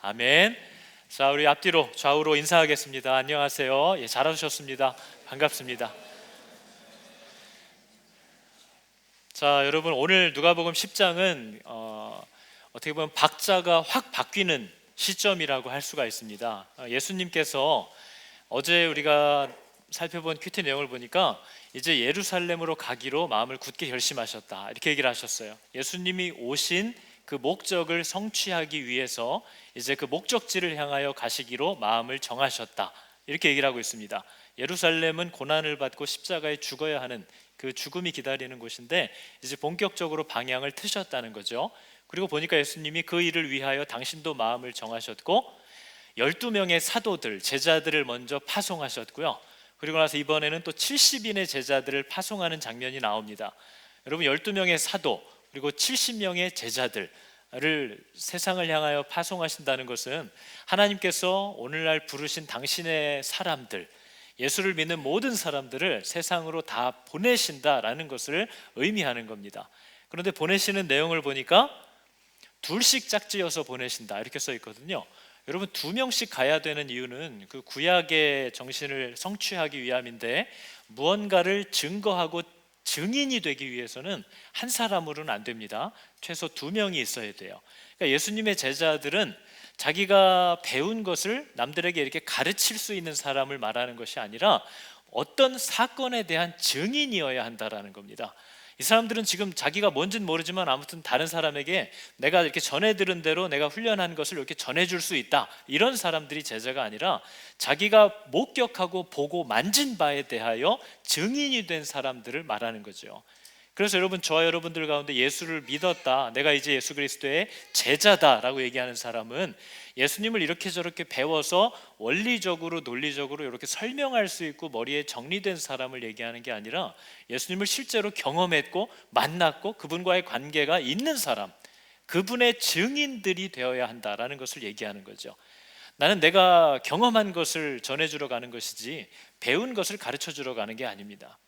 아멘. 자, 우리 앞뒤로 좌우로 인사하겠습니다. 안녕하세요. 예, 잘 오셨습니다. 반갑습니다. 자, 여러분, 오늘 누가복음 10장은 어떻게 보면 박자가 확 바뀌는 시점이라고 할 수가 있습니다. 예수님께서 어제 우리가 살펴본 큐티 내용을 보니까 이제 예루살렘으로 가기로 마음을 굳게 결심하셨다, 이렇게 얘기를 하셨어요. 예수님이 오신 그 목적을 성취하기 위해서 이제 그 목적지를 향하여 가시기로 마음을 정하셨다, 이렇게 얘기를 하고 있습니다. 예루살렘은 고난을 받고 십자가에 죽어야 하는 그 죽음이 기다리는 곳인데 이제 본격적으로 방향을 트셨다는 거죠. 그리고 보니까 예수님이 그 일을 위하여 당신도 마음을 정하셨고 12명의 사도들, 제자들을 먼저 파송하셨고요. 그리고 나서 이번에는 또 70인의 제자들을 파송하는 장면이 나옵니다. 여러분, 12명의 사도 그리고 70명의 제자들을 세상을 향하여 파송하신다는 것은 하나님께서 오늘날 부르신 당신의 사람들, 예수를 믿는 모든 사람들을 세상으로 다 보내신다라는 것을 의미하는 겁니다. 그런데 보내시는 내용을 보니까 둘씩 짝지어서 보내신다, 이렇게 써 있거든요. 여러분, 2명씩 가야 되는 이유는 그 구약의 정신을 성취하기 위함인데, 무언가를 증거하고 증인이 되기 위해서는 한 사람으로는 안 됩니다. 최소 2명이 있어야 돼요. 그러니까 예수님의 제자들은 자기가 배운 것을 남들에게 이렇게 가르칠 수 있는 사람을 말하는 것이 아니라 어떤 사건에 대한 증인이어야 한다라는 겁니다. 이 사람들은 지금 자기가 뭔지는 모르지만 아무튼 다른 사람에게 내가 이렇게 전해 들은 대로 내가 훈련한 것을 이렇게 전해줄 수 있다, 이런 사람들이 제자가 아니라 자기가 목격하고 보고 만진 바에 대하여 증인이 된 사람들을 말하는 거죠. 그래서 여러분, 저와 여러분들 가운데 예수를 믿었다, 내가 이제 예수 그리스도의 제자다라고 얘기하는 사람은 예수님을 이렇게 저렇게 배워서 원리적으로 논리적으로 이렇게 설명할 수 있고 머리에 정리된 사람을 얘기하는 게 아니라 예수님을 실제로 경험했고 만났고 그분과의 관계가 있는 사람, 그분의 증인들이 되어야 한다라는 것을 얘기하는 거죠. 나는 내가 경험한 것을 전해주러 가는 것이지 배운 것을 가르쳐주러 가는 게 아닙니다.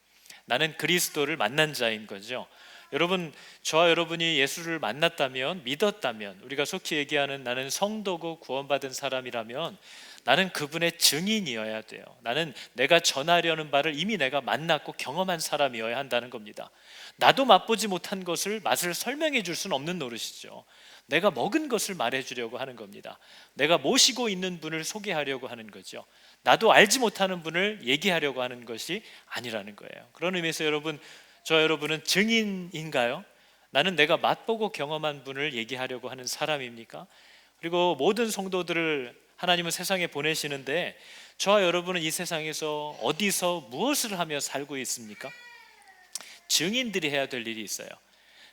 나는 그리스도를 만난 자인 거죠. 여러분, 저와 여러분이 예수를 만났다면, 믿었다면, 우리가 속히 얘기하는 나는 성도고 구원받은 사람이라면 나는 그분의 증인이어야 돼요. 나는 내가 전하려는 바를 이미 내가 만났고 경험한 사람이어야 한다는 겁니다. 나도 맛보지 못한 것을 맛을 설명해 줄 수는 없는 노릇이죠. 내가 먹은 것을 말해주려고 하는 겁니다. 내가 모시고 있는 분을 소개하려고 하는 거죠. 나도 알지 못하는 분을 얘기하려고 하는 것이 아니라는 거예요. 그런 의미에서 여러분, 저 여러분은 증인인가요? 나는 내가 맛보고 경험한 분을 얘기하려고 하는 사람입니까? 그리고 모든 성도들을 하나님은 세상에 보내시는데 저와 여러분은 이 세상에서 어디서 무엇을 하며 살고 있습니까? 증인들이 해야 될 일이 있어요.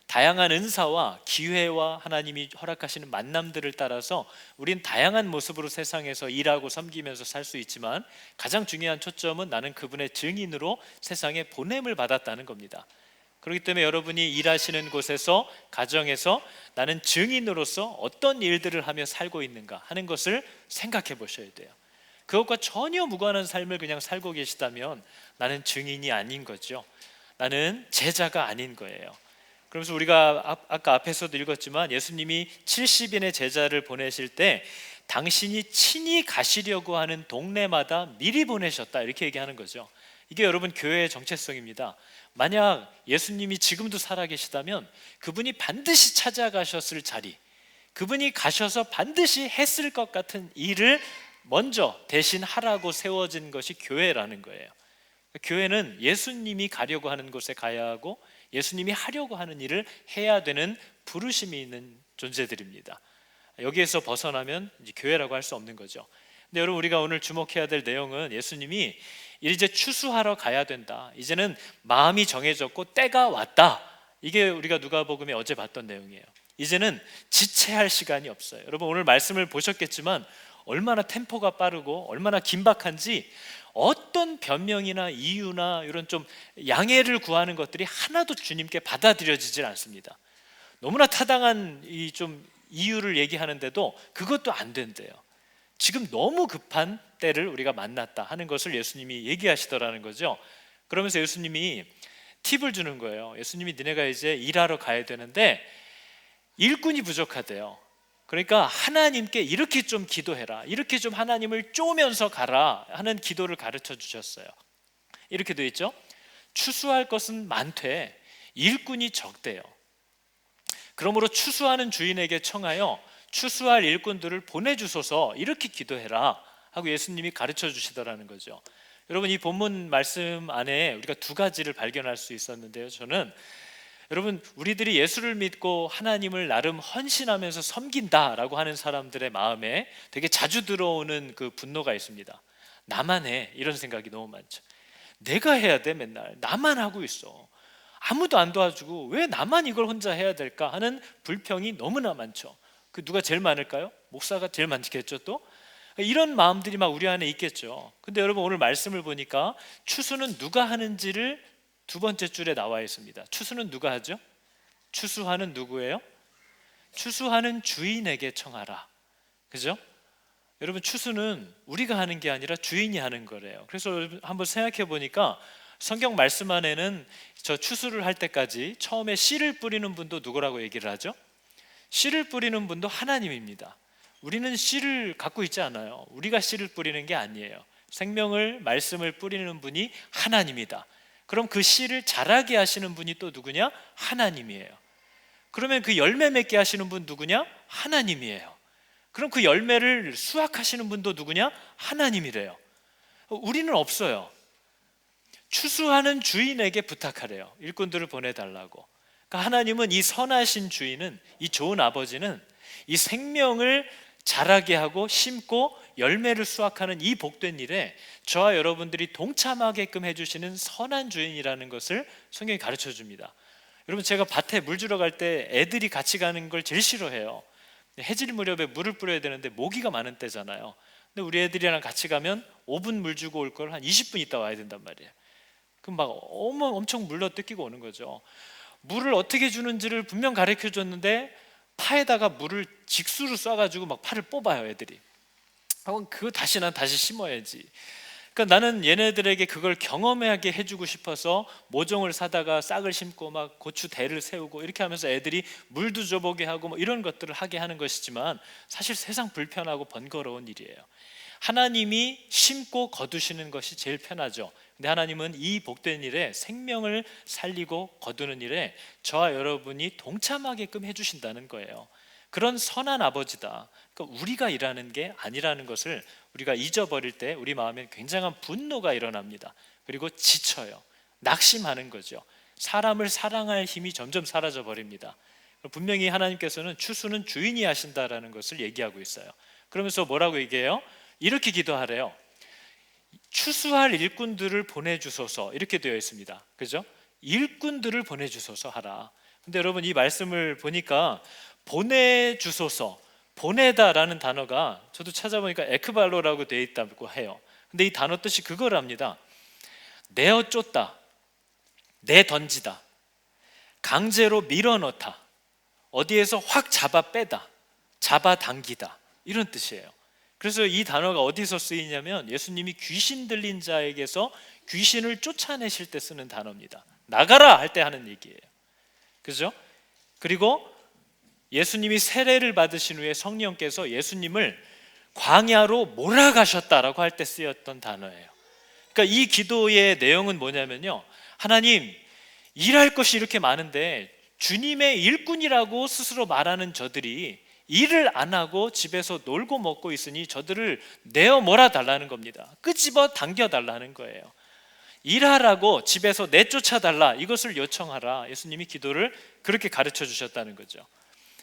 다양한 은사와 기회와 하나님이 허락하시는 만남들을 따라서 우린 다양한 모습으로 세상에서 일하고 섬기면서 살 수 있지만 가장 중요한 초점은 나는 그분의 증인으로 세상에 보냄을 받았다는 겁니다. 그렇기 때문에 여러분이 일하시는 곳에서, 가정에서 나는 증인으로서 어떤 일들을 하며 살고 있는가 하는 것을 생각해 보셔야 돼요. 그것과 전혀 무관한 삶을 그냥 살고 계시다면 나는 증인이 아닌 거죠. 나는 제자가 아닌 거예요. 그러면서 우리가 아까 앞에서도 읽었지만 예수님이 70인의 제자를 보내실 때 당신이 친히 가시려고 하는 동네마다 미리 보내셨다, 이렇게 얘기하는 거죠. 이게 여러분 교회의 정체성입니다. 만약 예수님이 지금도 살아계시다면 그분이 반드시 찾아가셨을 자리, 그분이 가셔서 반드시 했을 것 같은 일을 먼저 대신 하라고 세워진 것이 교회라는 거예요. 교회는 예수님이 가려고 하는 곳에 가야 하고 예수님이 하려고 하는 일을 해야 되는 부르심이 있는 존재들입니다. 여기에서 벗어나면 이제 교회라고 할 수 없는 거죠. 근데 여러분, 우리가 오늘 주목해야 될 내용은 예수님이 이제 추수하러 가야 된다, 이제는 마음이 정해졌고 때가 왔다, 이게 우리가 누가복음에 어제 봤던 내용이에요. 이제는 지체할 시간이 없어요. 여러분, 오늘 말씀을 보셨겠지만 얼마나 템포가 빠르고 얼마나 긴박한지 어떤 변명이나 이유나 이런 좀 양해를 구하는 것들이 하나도 주님께 받아들여지질 않습니다. 너무나 타당한 이 좀 이유를 얘기하는데도 그것도 안 된대요. 지금 너무 급한 때를 우리가 만났다 하는 것을 예수님이 얘기하시더라는 거죠. 그러면서 예수님이 팁을 주는 거예요. 예수님이 니네가 이제 일하러 가야 되는데 일꾼이 부족하대요. 그러니까 하나님께 이렇게 좀 기도해라, 이렇게 좀 하나님을 쪼면서 가라 하는 기도를 가르쳐 주셨어요. 이렇게 되어 있죠. 추수할 것은 많되 일꾼이 적대요. 그러므로 추수하는 주인에게 청하여 추수할 일꾼들을 보내주소서, 이렇게 기도해라 하고 예수님이 가르쳐 주시더라는 거죠. 여러분, 이 본문 말씀 안에 우리가 두 가지를 발견할 수 있었는데요. 저는 여러분, 우리들이 예수를 믿고 하나님을 나름 헌신하면서 섬긴다라고 하는 사람들의 마음에 되게 자주 들어오는 그 분노가 있습니다. 나만 해, 이런 생각이 너무 많죠. 내가 해야 돼, 맨날 나만 하고 있어, 아무도 안 도와주고 왜 나만 이걸 혼자 해야 될까 하는 불평이 너무나 많죠. 그 누가 제일 많을까요? 목사가 제일 많겠죠. 또 이런 마음들이 막 우리 안에 있겠죠. 근데 여러분, 오늘 말씀을 보니까 추수는 누가 하는지를 두 번째 줄에 나와 있습니다. 추수는 누가 하죠? 추수하는 누구예요? 추수하는 주인에게 청하라. 그죠? 여러분, 추수는 우리가 하는 게 아니라 주인이 하는 거래요. 그래서 한번 생각해 보니까 성경 말씀 안에는 저 추수를 할 때까지 처음에 씨를 뿌리는 분도 누구라고 얘기를 하죠? 씨를 뿌리는 분도 하나님입니다. 우리는 씨를 갖고 있지 않아요. 우리가 씨를 뿌리는 게 아니에요. 생명을, 말씀을 뿌리는 분이 하나님이다. 그럼 그 씨를 자라게 하시는 분이 또 누구냐? 하나님이에요. 그러면 그 열매 맺게 하시는 분 누구냐? 하나님이에요. 그럼 그 열매를 수확하시는 분도 누구냐? 하나님이래요. 우리는 없어요. 추수하는 주인에게 부탁하래요. 일꾼들을 보내달라고. 그러니까 하나님은, 이 선하신 주인은, 이 좋은 아버지는 이 생명을 자라게 하고 심고 열매를 수확하는 이 복된 일에 저와 여러분들이 동참하게끔 해주시는 선한 주인이라는 것을 성경이 가르쳐 줍니다. 여러분, 제가 밭에 물 주러 갈 때 애들이 같이 가는 걸 제일 싫어해요. 해질 무렵에 물을 뿌려야 되는데 모기가 많은 때잖아요. 근데 우리 애들이랑 같이 가면 5분 물 주고 올 걸 한 20분 있다 와야 된단 말이에요. 그럼 막 엄청 물러 뜯기고 오는 거죠. 물을 어떻게 주는지를 분명 가르쳐 줬는데 파에다가 물을 직수로 쏴가지고 막 파를 뽑아요, 애들이. 그거 다시 심어야지. 그러니까 나는 얘네들에게 그걸 경험하게 해주고 싶어서 모종을 사다가 싹을 심고 막 고추 대를 세우고 이렇게 하면서 애들이 물도 줘보게 하고 뭐 이런 것들을 하게 하는 것이지만, 사실 세상 불편하고 번거로운 일이에요. 하나님이 심고 거두시는 것이 제일 편하죠. 근데 하나님은 이 복된 일에, 생명을 살리고 거두는 일에 저와 여러분이 동참하게끔 해주신다는 거예요. 그런 선한 아버지다. 그러니까 우리가 일하는 게 아니라는 것을 우리가 잊어버릴 때 우리 마음에 굉장한 분노가 일어납니다. 그리고 지쳐요. 낙심하는 거죠. 사람을 사랑할 힘이 점점 사라져 버립니다. 분명히 하나님께서는 추수는 주인이 하신다라는 것을 얘기하고 있어요. 그러면서 뭐라고 얘기해요? 이렇게 기도하래요. 추수할 일꾼들을 보내주소서, 이렇게 되어 있습니다. 그죠? 일꾼들을 보내주소서 하라. 근데 여러분, 이 말씀을 보니까 보내주소서, 보내다라는 단어가 저도 찾아보니까 에크발로라고 되어 있다고 해요. 근데 이 단어 뜻이 그거랍니다. 내어 쫓다, 내던지다, 강제로 밀어넣다, 어디에서 확 잡아 빼다, 잡아 당기다, 이런 뜻이에요. 그래서 이 단어가 어디서 쓰이냐면 예수님이 귀신 들린 자에게서 귀신을 쫓아내실 때 쓰는 단어입니다. 나가라 할 때 하는 얘기예요. 그죠? 그리고 예수님이 세례를 받으신 후에 성령께서 예수님을 광야로 몰아가셨다라고 할 때 쓰였던 단어예요. 그러니까 이 기도의 내용은 뭐냐면요, 하나님, 일할 것이 이렇게 많은데 주님의 일꾼이라고 스스로 말하는 저들이 일을 안 하고 집에서 놀고 먹고 있으니 저들을 내어 몰아달라는 겁니다. 끄집어 당겨달라는 거예요. 일하라고 집에서 내쫓아달라, 이것을 요청하라. 예수님이 기도를 그렇게 가르쳐 주셨다는 거죠.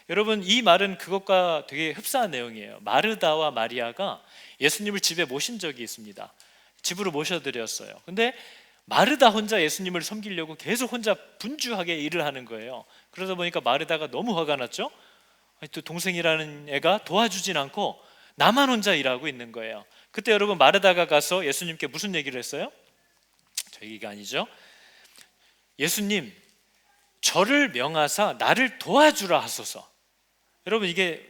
여러분, 이 말은 그것과 되게 흡사한 내용이에요. 마르다와 마리아가 예수님을 집에 모신 적이 있습니다. 집으로 모셔드렸어요. 근데 마르다 혼자 예수님을 섬기려고 계속 혼자 분주하게 일을 하는 거예요. 그러다 보니까 마르다가 너무 화가 났죠. 또 동생이라는 애가 도와주진 않고 나만 혼자 일하고 있는 거예요. 그때 여러분, 마르다가 가서 예수님께 무슨 얘기를 했어요? 저 얘기가 아니죠. 예수님, 저를 명하사 나를 도와주라 하소서. 여러분, 이게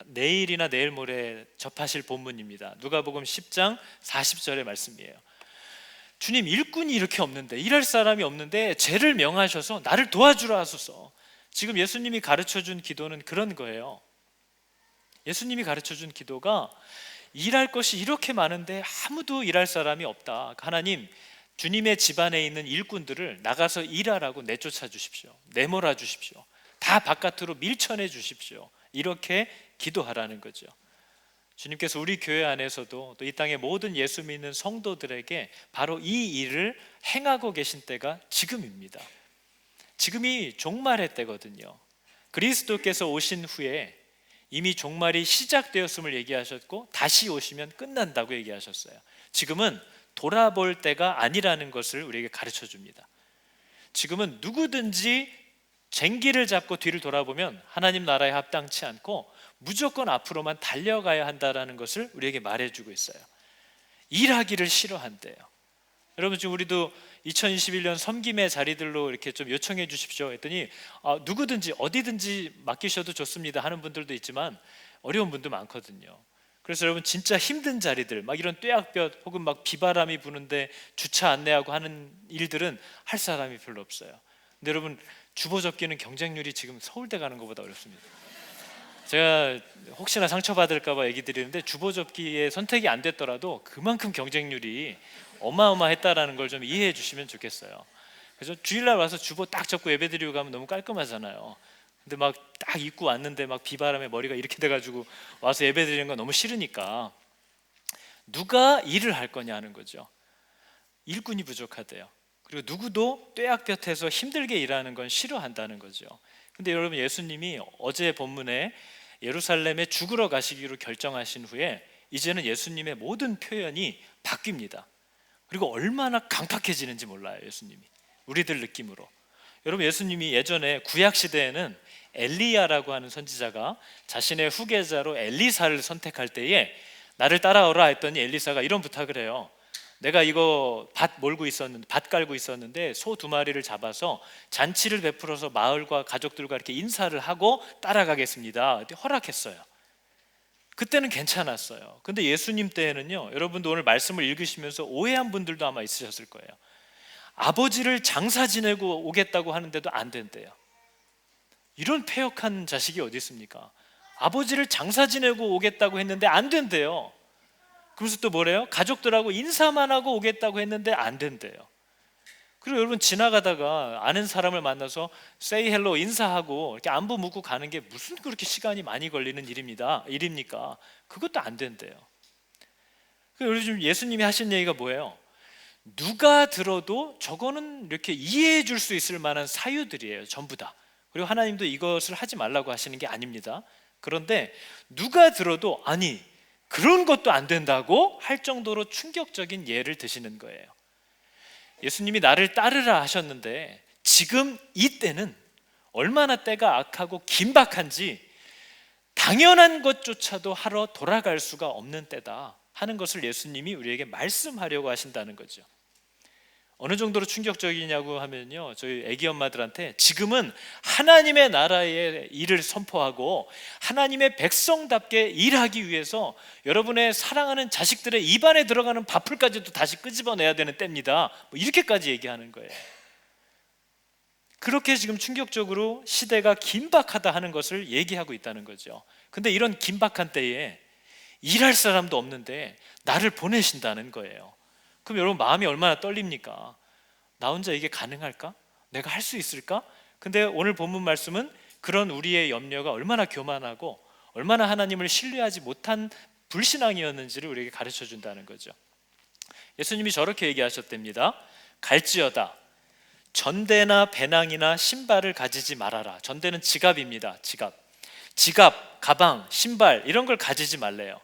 내일이나 내일 모레 접하실 본문입니다. 누가복음 10장 40절의 말씀이에요. 주님, 일꾼이 이렇게 없는데, 일할 사람이 없는데 죄를 명하셔서 나를 도와주라 하소서. 지금 예수님이 가르쳐준 기도는 그런 거예요. 예수님이 가르쳐준 기도가 일할 것이 이렇게 많은데 아무도 일할 사람이 없다. 하나님, 주님의 집안에 있는 일꾼들을 나가서 일하라고 내쫓아 주십시오. 내몰아 주십시오. 다 바깥으로 밀쳐내 주십시오. 이렇게 기도하라는 거죠. 주님께서 우리 교회 안에서도 또 이 땅의 모든 예수 믿는 성도들에게 바로 이 일을 행하고 계신 때가 지금입니다. 지금이 종말의 때거든요. 그리스도께서 오신 후에 이미 종말이 시작되었음을 얘기하셨고 다시 오시면 끝난다고 얘기하셨어요. 지금은 돌아볼 때가 아니라는 것을 우리에게 가르쳐 줍니다. 지금은 누구든지 쟁기를 잡고 뒤를 돌아보면 하나님 나라에 합당치 않고 무조건 앞으로만 달려가야 한다는 것을 우리에게 말해주고 있어요. 일하기를 싫어한대요. 여러분, 지금 우리도 2021년 섬김의 자리들로 이렇게 좀 요청해 주십시오 했더니 누구든지 어디든지 맡기셔도 좋습니다 하는 분들도 있지만 어려운 분도 많거든요. 그래서 여러분, 진짜 힘든 자리들, 막 이런 뙤약볕 혹은 막 비바람이 부는데 주차 안내하고 하는 일들은 할 사람이 별로 없어요. 근데 여러분, 주보 접기는 경쟁률이 지금 서울대 가는 것보다 어렵습니다. 제가 혹시나 상처받을까 봐 얘기 드리는데 주보 접기에 선택이 안 됐더라도 그만큼 경쟁률이 어마어마했다라는 걸 좀 이해해 주시면 좋겠어요. 그래서 주일날 와서 주보 딱 접고 예배 드리고 가면 너무 깔끔하잖아요. 근데 막 딱 입고 왔는데 막 비바람에 머리가 이렇게 돼가지고 와서 예배 드리는 건 너무 싫으니까 누가 일을 할 거냐 하는 거죠. 일꾼이 부족하대요. 그리고 누구도 뙤약볕에서 힘들게 일하는 건 싫어한다는 거죠. 근데 여러분, 예수님이 어제 본문에 예루살렘에 죽으러 가시기로 결정하신 후에 이제는 예수님의 모든 표현이 바뀝니다. 그리고 얼마나 강팍해지는지 몰라요, 예수님이. 우리들 느낌으로. 여러분, 예수님이 예전에 구약 시대에는 엘리야라고 하는 선지자가 자신의 후계자로 엘리사를 선택할 때에 나를 따라오라 했더니 엘리사가 이런 부탁을 해요. 내가 이거 밭 깔고 있었는데 소 2마리를 잡아서 잔치를 베풀어서 마을과 가족들과 이렇게 인사를 하고 따라가겠습니다. 허락했어요. 그때는 괜찮았어요. 근데 예수님 때에는요, 여러분도 오늘 말씀을 읽으시면서 오해한 분들도 아마 있으셨을 거예요. 아버지를 장사 지내고 오겠다고 하는데도 안 된대요. 이런 패역한 자식이 어디 있습니까? 아버지를 장사 지내고 오겠다고 했는데 안 된대요. 그러면서 또 뭐래요? 가족들하고 인사만 하고 오겠다고 했는데 안 된대요. 그리고 여러분, 지나가다가 아는 사람을 만나서 say hello 인사하고 이렇게 안부 묻고 가는 게 무슨 그렇게 시간이 많이 걸리는 일입니까? 그것도 안 된대요. 그래서 요즘 예수님이 하신 얘기가 뭐예요? 누가 들어도 저거는 이렇게 이해해 줄 수 있을 만한 사유들이에요, 전부 다. 그리고 하나님도 이것을 하지 말라고 하시는 게 아닙니다. 그런데 누가 들어도 아니, 그런 것도 안 된다고 할 정도로 충격적인 예를 드시는 거예요. 예수님이 나를 따르라 하셨는데 지금 이때는 얼마나 때가 악하고 긴박한지 당연한 것조차도 하러 돌아갈 수가 없는 때다 하는 것을 예수님이 우리에게 말씀하려고 하신다는 거죠. 어느 정도로 충격적이냐고 하면요, 저희 애기 엄마들한테 지금은 하나님의 나라의 일을 선포하고 하나님의 백성답게 일하기 위해서 여러분의 사랑하는 자식들의 입안에 들어가는 밥풀까지도 다시 끄집어내야 되는 때입니다, 뭐 이렇게까지 얘기하는 거예요. 그렇게 지금 충격적으로 시대가 긴박하다 하는 것을 얘기하고 있다는 거죠. 근데 이런 긴박한 때에 일할 사람도 없는데 나를 보내신다는 거예요. 그럼 여러분, 마음이 얼마나 떨립니까? 나 혼자 이게 가능할까? 내가 할 수 있을까? 근데 오늘 본문 말씀은 그런 우리의 염려가 얼마나 교만하고 얼마나 하나님을 신뢰하지 못한 불신앙이었는지를 우리에게 가르쳐 준다는 거죠. 예수님이 저렇게 얘기하셨답니다. 갈지어다 전대나 배낭이나 신발을 가지지 말아라. 전대는 지갑입니다. 지갑, 가방, 신발 이런 걸 가지지 말래요.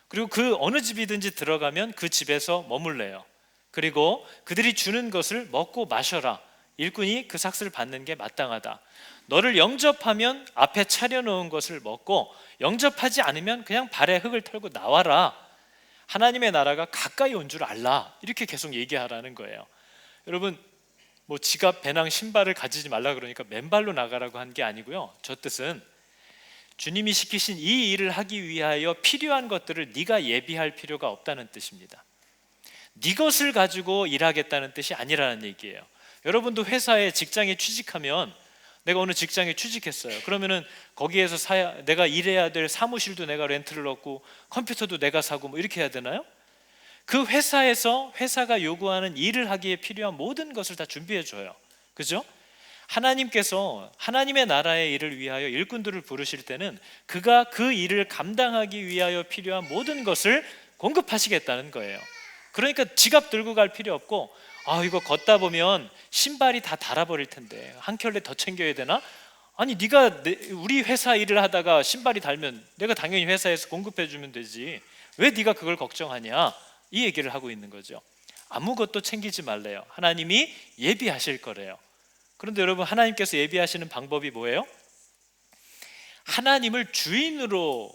그리고 그 어느 집이든지 들어가면 그 집에서 머물래요. 그리고 그들이 주는 것을 먹고 마셔라. 일꾼이 그 삭슬을 받는 게 마땅하다. 너를 영접하면 앞에 차려놓은 것을 먹고 영접하지 않으면 그냥 발에 흙을 털고 나와라. 하나님의 나라가 가까이 온 줄 알라. 이렇게 계속 얘기하라는 거예요. 여러분, 뭐 지갑, 배낭, 신발을 가지지 말라 그러니까 맨발로 나가라고 한 게 아니고요. 저 뜻은 주님이 시키신 이 일을 하기 위하여 필요한 것들을 네가 예비할 필요가 없다는 뜻입니다. 네 것을 가지고 일하겠다는 뜻이 아니라는 얘기예요. 여러분도 회사에 직장에 취직하면 내가 어느 직장에 취직했어요. 그러면은 거기에서 내가 일해야 될 사무실도 내가 렌트를 얻고 컴퓨터도 내가 사고 뭐 이렇게 해야 되나요? 그 회사에서 회사가 요구하는 일을 하기에 필요한 모든 것을 다 준비해 줘요. 그죠? 하나님께서 하나님의 나라의 일을 위하여 일꾼들을 부르실 때는 그가 그 일을 감당하기 위하여 필요한 모든 것을 공급하시겠다는 거예요. 그러니까 지갑 들고 갈 필요 없고, 이거 걷다 보면 신발이 다 닳아버릴 텐데 한 켤레 더 챙겨야 되나? 아니 네가 우리 회사 일을 하다가 신발이 닳으면 내가 당연히 회사에서 공급해 주면 되지, 왜 네가 그걸 걱정하냐, 이 얘기를 하고 있는 거죠. 아무것도 챙기지 말래요. 하나님이 예비하실 거래요. 그런데 여러분, 하나님께서 예비하시는 방법이 뭐예요? 하나님을 주인으로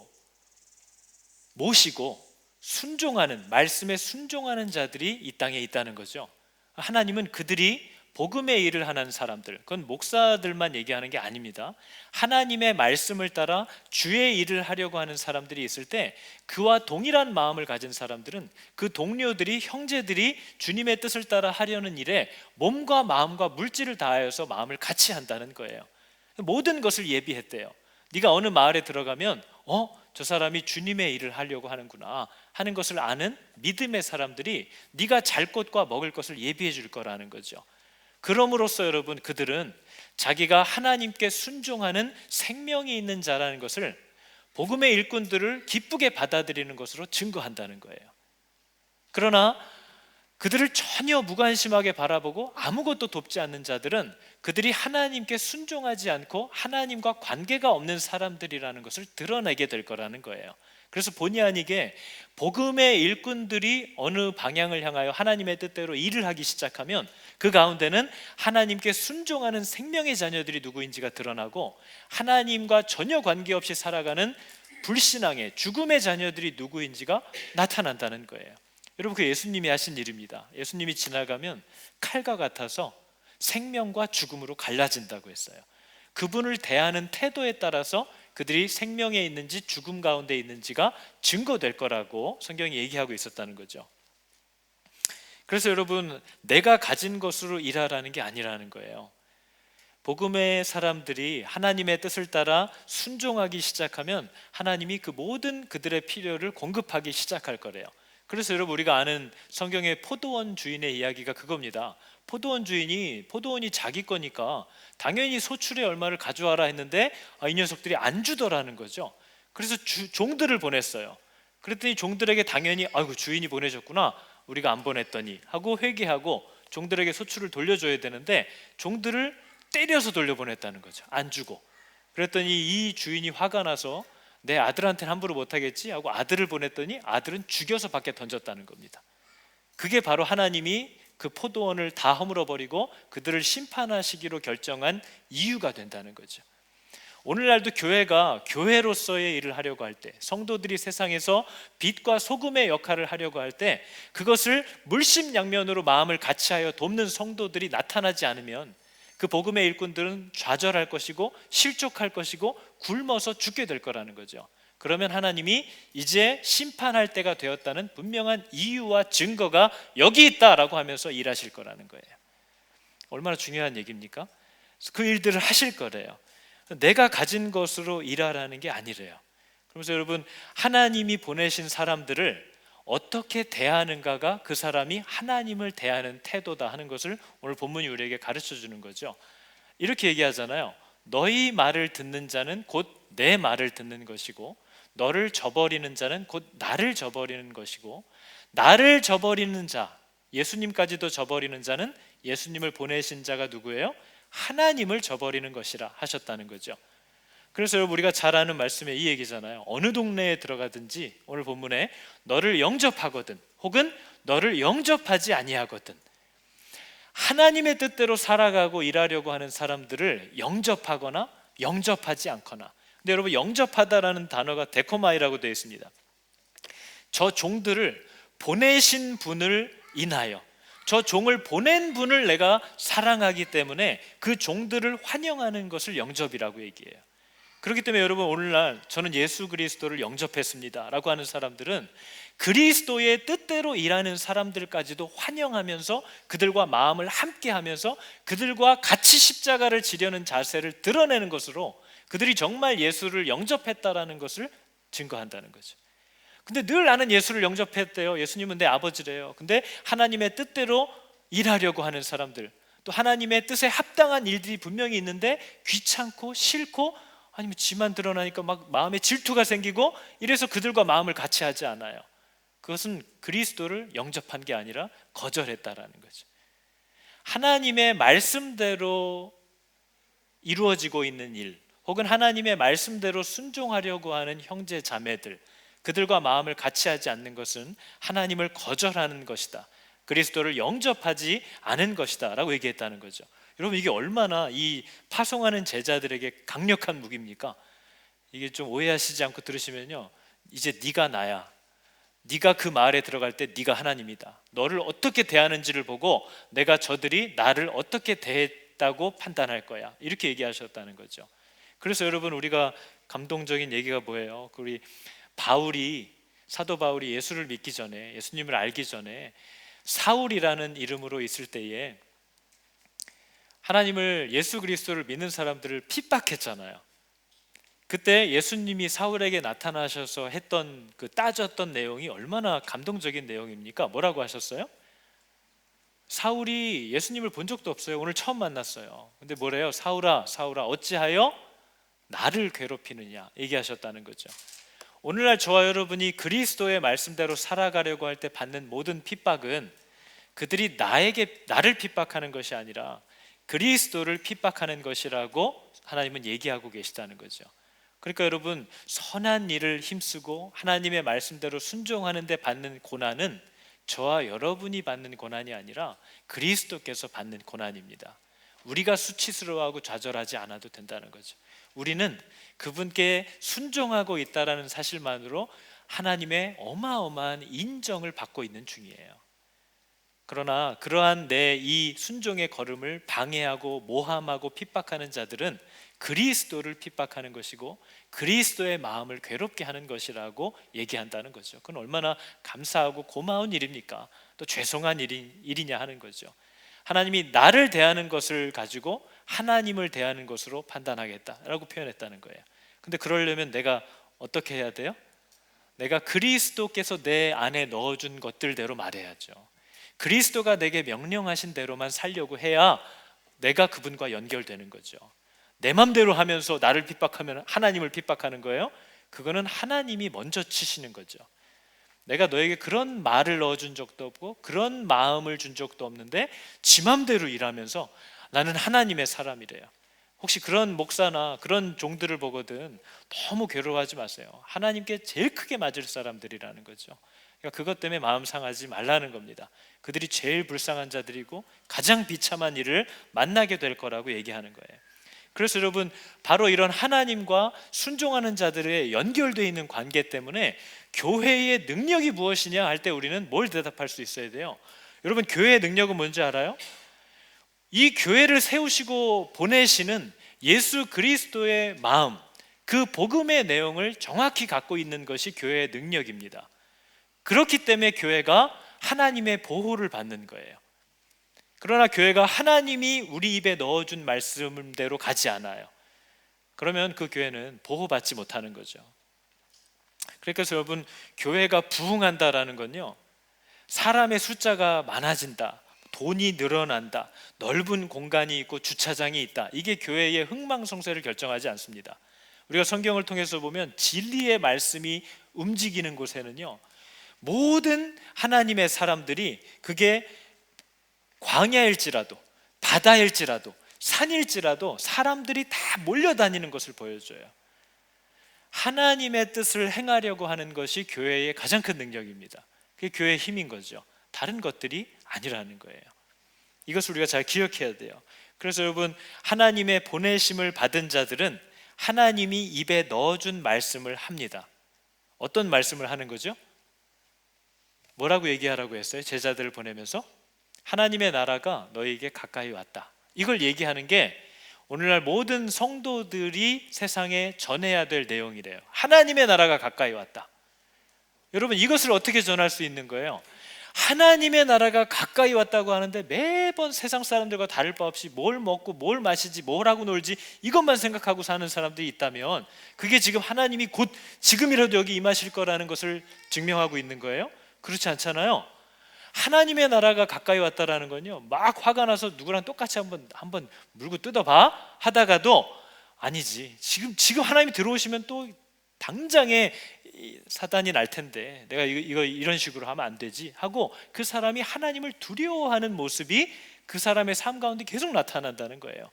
모시고 순종하는, 말씀에 순종하는 자들이 이 땅에 있다는 거죠. 하나님은 그들이 복음의 일을 하는 사람들, 그건 목사들만 얘기하는 게 아닙니다. 하나님의 말씀을 따라 주의 일을 하려고 하는 사람들이 있을 때 그와 동일한 마음을 가진 사람들은 그 동료들이, 형제들이 주님의 뜻을 따라 하려는 일에 몸과 마음과 물질을 다하여서 마음을 같이 한다는 거예요. 모든 것을 예비했대요. 네가 어느 마을에 들어가면 저 사람이 주님의 일을 하려고 하는구나 하는 것을 아는 믿음의 사람들이 네가 잘 것과 먹을 것을 예비해 줄 거라는 거죠. 그럼으로써 여러분, 그들은 자기가 하나님께 순종하는 생명이 있는 자라는 것을 복음의 일꾼들을 기쁘게 받아들이는 것으로 증거한다는 거예요. 그러나 그들을 전혀 무관심하게 바라보고 아무것도 돕지 않는 자들은 그들이 하나님께 순종하지 않고 하나님과 관계가 없는 사람들이라는 것을 드러내게 될 거라는 거예요. 그래서 본의 아니게 복음의 일꾼들이 어느 방향을 향하여 하나님의 뜻대로 일을 하기 시작하면 그 가운데는 하나님께 순종하는 생명의 자녀들이 누구인지가 드러나고, 하나님과 전혀 관계없이 살아가는 불신앙의 죽음의 자녀들이 누구인지가 나타난다는 거예요. 여러분, 그 예수님이 하신 일입니다. 예수님이 지나가면 칼과 같아서 생명과 죽음으로 갈라진다고 했어요. 그분을 대하는 태도에 따라서 그들이 생명에 있는지 죽음 가운데 있는지가 증거될 거라고 성경이 얘기하고 있었다는 거죠. 그래서 여러분, 내가 가진 것으로 일하라는 게 아니라는 거예요. 복음의 사람들이 하나님의 뜻을 따라 순종하기 시작하면 하나님이 그 모든 그들의 필요를 공급하기 시작할 거래요. 그래서 여러분, 우리가 아는 성경의 포도원 주인의 이야기가 그겁니다. 포도원 주인이 포도원이 자기 거니까 당연히 소출의 얼마를 가져와라 했는데 이 녀석들이 안 주더라는 거죠. 그래서 종들을 보냈어요. 그랬더니 종들에게 당연히 아이고 주인이 보내줬구나, 우리가 안 보냈더니 하고 회개하고 종들에게 소출을 돌려줘야 되는데 종들을 때려서 돌려보냈다는 거죠. 안 주고. 그랬더니 이 주인이 화가 나서 내 아들한테는 함부로 못하겠지 하고 아들을 보냈더니 아들은 죽여서 밖에 던졌다는 겁니다. 그게 바로 하나님이 그 포도원을 다 허물어버리고 그들을 심판하시기로 결정한 이유가 된다는 거죠. 오늘날도 교회가 교회로서의 일을 하려고 할 때, 성도들이 세상에서 빛과 소금의 역할을 하려고 할 때 그것을 물심양면으로 마음을 같이하여 돕는 성도들이 나타나지 않으면 그 복음의 일꾼들은 좌절할 것이고 실족할 것이고 굶어서 죽게 될 거라는 거죠. 그러면 하나님이 이제 심판할 때가 되었다는 분명한 이유와 증거가 여기 있다라고 하면서 일하실 거라는 거예요. 얼마나 중요한 얘기입니까? 그 일들을 하실 거래요. 내가 가진 것으로 일하라는 게 아니래요. 그러면서 여러분, 하나님이 보내신 사람들을 어떻게 대하는가가 그 사람이 하나님을 대하는 태도다 하는 것을 오늘 본문이 우리에게 가르쳐 주는 거죠. 이렇게 얘기하잖아요. 너희 말을 듣는 자는 곧 내 말을 듣는 것이고 너를 저버리는 자는 곧 나를 저버리는 것이고 나를 저버리는 자, 예수님까지도 저버리는 자는 예수님을 보내신 자가 누구예요? 하나님을 저버리는 것이라 하셨다는 거죠. 그래서 여러분, 우리가 잘 아는 말씀에 이 얘기잖아요. 어느 동네에 들어가든지 오늘 본문에 너를 영접하거든 혹은 너를 영접하지 아니하거든, 하나님의 뜻대로 살아가고 일하려고 하는 사람들을 영접하거나 영접하지 않거나. 근데 여러분, 영접하다라는 단어가 데코마이라고 되어 있습니다. 저 종들을 보내신 분을 인하여, 저 종을 보낸 분을 내가 사랑하기 때문에 그 종들을 환영하는 것을 영접이라고 얘기해요. 그렇기 때문에 여러분, 오늘날 저는 예수 그리스도를 영접했습니다 라고 하는 사람들은 그리스도의 뜻대로 일하는 사람들까지도 환영하면서 그들과 마음을 함께하면서 그들과 같이 십자가를 지려는 자세를 드러내는 것으로 그들이 정말 예수를 영접했다라는 것을 증거한다는 거죠. 근데 늘 나는 예수를 영접했대요. 예수님은 내 아버지래요. 근데 하나님의 뜻대로 일하려고 하는 사람들, 또 하나님의 뜻에 합당한 일들이 분명히 있는데 귀찮고 싫고 아니면 지만 드러나니까 막 마음에 질투가 생기고 이래서 그들과 마음을 같이 하지 않아요. 그것은 그리스도를 영접한 게 아니라 거절했다라는 거죠. 하나님의 말씀대로 이루어지고 있는 일, 혹은 하나님의 말씀대로 순종하려고 하는 형제 자매들, 그들과 마음을 같이 하지 않는 것은 하나님을 거절하는 것이다, 그리스도를 영접하지 않은 것이다 라고 얘기했다는 거죠. 여러분, 이게 얼마나 이 파송하는 제자들에게 강력한 무기입니까? 이게 좀 오해하시지 않고 들으시면요, 이제 네가 나야, 네가 그 마을에 들어갈 때 네가 하나님이다, 너를 어떻게 대하는지를 보고 내가 저들이 나를 어떻게 대했다고 판단할 거야, 이렇게 얘기하셨다는 거죠. 그래서 여러분, 우리가 감동적인 얘기가 뭐예요? 우리 사도 바울이 예수를 믿기 전에, 예수님을 알기 전에 사울이라는 이름으로 있을 때에 하나님을, 예수 그리스도를 믿는 사람들을 핍박했잖아요. 그때 예수님이 사울에게 나타나셔서 했던 그 따졌던 내용이 얼마나 감동적인 내용입니까? 뭐라고 하셨어요? 사울이 예수님을 본 적도 없어요. 오늘 처음 만났어요. 근데 뭐래요? 사울아, 사울아, 어찌하여 나를 괴롭히느냐 얘기하셨다는 거죠. 오늘날 저와 여러분이 그리스도의 말씀대로 살아가려고 할 때 받는 모든 핍박은 그들이 나를 핍박하는 것이 아니라 그리스도를 핍박하는 것이라고 하나님은 얘기하고 계시다는 거죠. 그러니까 여러분, 선한 일을 힘쓰고 하나님의 말씀대로 순종하는 데 받는 고난은 저와 여러분이 받는 고난이 아니라 그리스도께서 받는 고난입니다. 우리가 수치스러워하고 좌절하지 않아도 된다는 거죠. 우리는 그분께 순종하고 있다는 사실만으로 하나님의 어마어마한 인정을 받고 있는 중이에요. 그러나 그러한 내 이 순종의 걸음을 방해하고 모함하고 핍박하는 자들은 그리스도를 핍박하는 것이고 그리스도의 마음을 괴롭게 하는 것이라고 얘기한다는 거죠. 그건 얼마나 감사하고 고마운 일입니까? 또 죄송한 일이냐 하는 거죠. 하나님이 나를 대하는 것을 가지고 하나님을 대하는 것으로 판단하겠다라고 표현했다는 거예요. 근데 그러려면 내가 어떻게 해야 돼요? 내가 그리스도께서 내 안에 넣어준 것들대로 말해야죠. 그리스도가 내게 명령하신 대로만 살려고 해야 내가 그분과 연결되는 거죠. 내 맘대로 하면서 나를 핍박하면 하나님을 핍박하는 거예요? 그거는 하나님이 먼저 치시는 거죠. 내가 너에게 그런 말을 넣어준 적도 없고 그런 마음을 준 적도 없는데 지 맘대로 일하면서 나는 하나님의 사람이래요. 혹시 그런 목사나 그런 종들을 보거든 너무 괴로워하지 마세요. 하나님께 제일 크게 맞을 사람들이라는 거죠. 그러니까 그것 때문에 마음 상하지 말라는 겁니다. 그들이 제일 불쌍한 자들이고 가장 비참한 일을 만나게 될 거라고 얘기하는 거예요. 그래서 여러분, 바로 이런 하나님과 순종하는 자들의 연결되어 있는 관계 때문에 교회의 능력이 무엇이냐 할 때 우리는 뭘 대답할 수 있어야 돼요? 여러분, 교회의 능력은 뭔지 알아요? 이 교회를 세우시고 보내시는 예수 그리스도의 마음, 그 복음의 내용을 정확히 갖고 있는 것이 교회의 능력입니다. 그렇기 때문에 교회가 하나님의 보호를 받는 거예요. 그러나 교회가 하나님이 우리 입에 넣어준 말씀대로 가지 않아요. 그러면 그 교회는 보호받지 못하는 거죠. 그러니까 여러분, 교회가 부흥한다라는 건요, 사람의 숫자가 많아진다, 돈이 늘어난다, 넓은 공간이 있고 주차장이 있다, 이게 교회의 흥망성쇠를 결정하지 않습니다. 우리가 성경을 통해서 보면 진리의 말씀이 움직이는 곳에는요, 모든 하나님의 사람들이, 그게 광야일지라도 바다일지라도 산일지라도 사람들이 다 몰려다니는 것을 보여줘요. 하나님의 뜻을 행하려고 하는 것이 교회의 가장 큰 능력입니다. 그게 교회의 힘인 거죠. 다른 것들이 아니라는 거예요. 이것을 우리가 잘 기억해야 돼요. 그래서 여러분, 하나님의 보내심을 받은 자들은 하나님이 입에 넣어준 말씀을 합니다. 어떤 말씀을 하는 거죠? 뭐라고 얘기하라고 했어요? 제자들을 보내면서 하나님의 나라가 너희에게 가까이 왔다, 이걸 얘기하는 게 오늘날 모든 성도들이 세상에 전해야 될 내용이래요. 하나님의 나라가 가까이 왔다. 여러분, 이것을 어떻게 전할 수 있는 거예요? 하나님의 나라가 가까이 왔다고 하는데 매번 세상 사람들과 다를 바 없이 뭘 먹고 뭘 마시지 뭘 하고 놀지 이것만 생각하고 사는 사람들이 있다면 그게 지금 하나님이 곧 지금이라도 여기 임하실 거라는 것을 증명하고 있는 거예요? 그렇지 않잖아요. 하나님의 나라가 가까이 왔다라는 건요, 막 화가 나서 누구랑 똑같이 한번 물고 뜯어봐 하다가도 아니지, 지금 하나님이 들어오시면 또 당장에 사단이 날 텐데 내가 이거 이런 식으로 하면 안 되지 하고 그 사람이 하나님을 두려워하는 모습이 그 사람의 삶 가운데 계속 나타난다는 거예요.